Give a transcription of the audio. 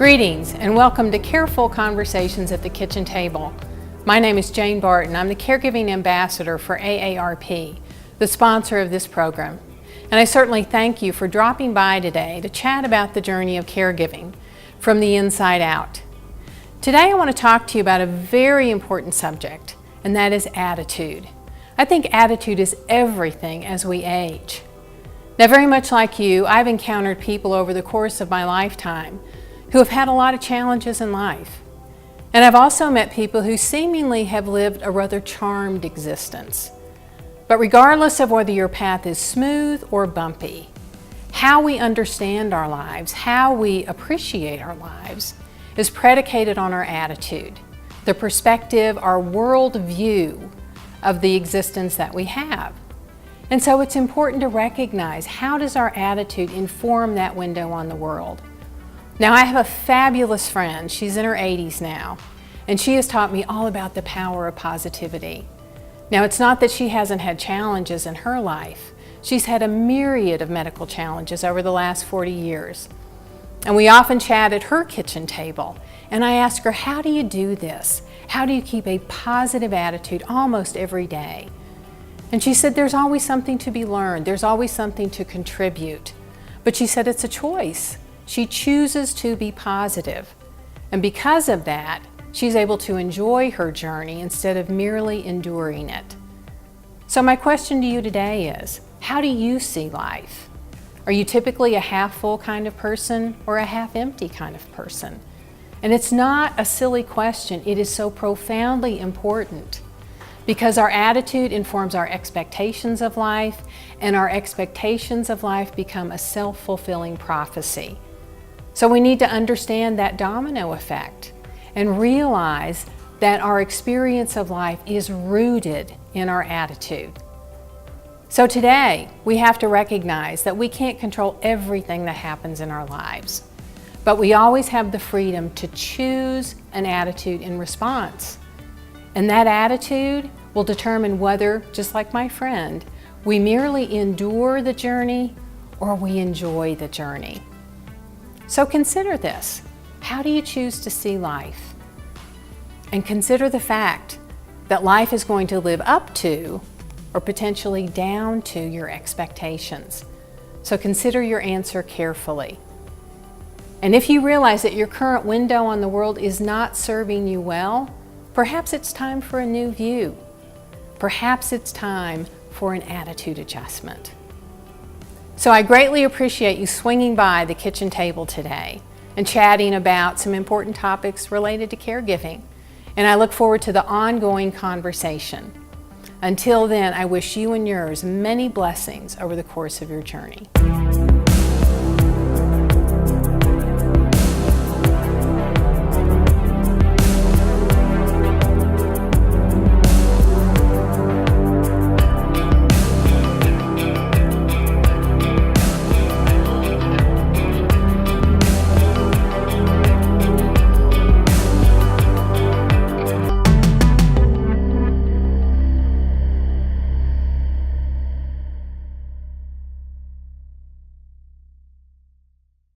Greetings and welcome to Careful Conversations at the Kitchen Table. My name is Jane Barton. I'm the Caregiving Ambassador for AARP, the sponsor of this program. And I certainly thank you for dropping by today to chat about the journey of caregiving from the inside out. Today I want to talk to you about a very important subject, and that is attitude. I think attitude is everything as we age. Now, very much like you, I've encountered people over the course of my lifetime who have had a lot of challenges in life. And I've also met people who seemingly have lived a rather charmed existence. But regardless of whether your path is smooth or bumpy, how we understand our lives, how we appreciate our lives, is predicated on our attitude, the perspective, our world view of the existence that we have. And so it's important to recognize, how does our attitude inform that window on the world? Now, I have a fabulous friend. She's in her 80s now, and she has taught me all about the power of positivity. Now, it's not that she hasn't had challenges in her life. She's had a myriad of medical challenges over the last 40 years. And we often chat at her kitchen table, and I ask her, how do you do this? How do you keep a positive attitude almost every day? And she said, there's always something to be learned. There's always something to contribute. But she said it's a choice. She chooses to be positive. And because of that, she's able to enjoy her journey instead of merely enduring it. So my question to you today is, how do you see life? Are you typically a half-full kind of person or a half-empty kind of person? And it's not a silly question. It is so profoundly important, because our attitude informs our expectations of life, and our expectations of life become a self-fulfilling prophecy. So we need to understand that domino effect and realize that our experience of life is rooted in our attitude. So today, we have to recognize that we can't control everything that happens in our lives, but we always have the freedom to choose an attitude in response. And that attitude will determine whether, just like my friend, we merely endure the journey or we enjoy the journey. So consider this. How do you choose to see life? And consider the fact that life is going to live up to or potentially down to your expectations. So consider your answer carefully. And if you realize that your current window on the world is not serving you well, perhaps it's time for a new view. Perhaps it's time for an attitude adjustment. So I greatly appreciate you swinging by the kitchen table today and chatting about some important topics related to caregiving. And I look forward to the ongoing conversation. Until then, I wish you and yours many blessings over the course of your journey.